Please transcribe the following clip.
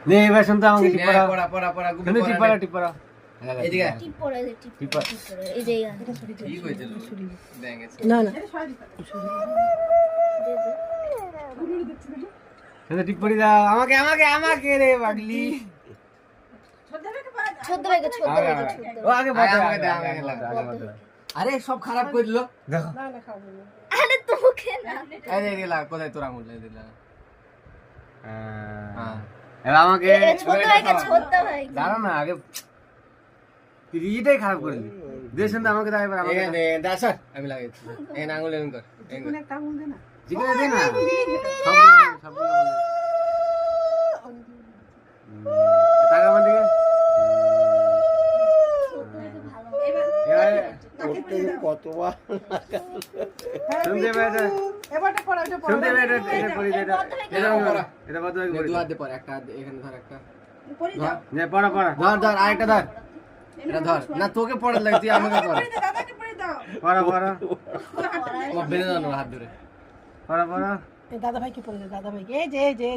নে এবার শুনতে আমাকে টিপ পড়া পড়া পড়া পড়া গুবি শুনতে টিপ পড়া টিপ পড়া এদিকে টিপ পড়া টিপ পড়া এই যে কি কইছিল ব্যাঙেছে না না শুনতে টিপ পড়ি দাও আমাকে আমাকে আমাকে রে পাগলি ছোট ভাইকে ও আগে বল আমাকে দে, আমাকে লাগা। আরে সব খারাপ করে দিল দেখো না না খাবো না আরে তোকে না এই যে দিলা কোথায় তোর আঙুল দিলা হ্যাঁ এবার আমাকে ছোট ভাইকে ছোট ভাই দাঁড়া না আগে তুই ইটাই খারাপ করে দিলি দে শুনতে আমাকে দাও এবার আমাকে এখানে দাস আমি লাগাইছি এখানে আঙুল এমন কর এমন কর। একটা আঙুল দে না জিজ্ঞাসা দে না সবগুলো টাকা আমার দিকে কতবার শুনতে পেয়েছে এবারটা পড়া এটা পড়া শুনতে পেয়েছে এটা পড়ি দে এটা পড়া এটা বড় নে, পড়ি দু হাত দে পর একটা হাত দে, এখানে ধর একটা পড়ি দাও নে পড়া পড়া ধর ধর আরেকটা ধর এটা ধর না তোকে পড়ার লাগে তুই আমাকে পড় দাদাকে পড়ি দাও পড়া পড়া আমার বেঁধে দাও না হাত ধরে পড়া পড়া দাদা ভাইকে পড়ি দাও দাদা ভাইকে এই যে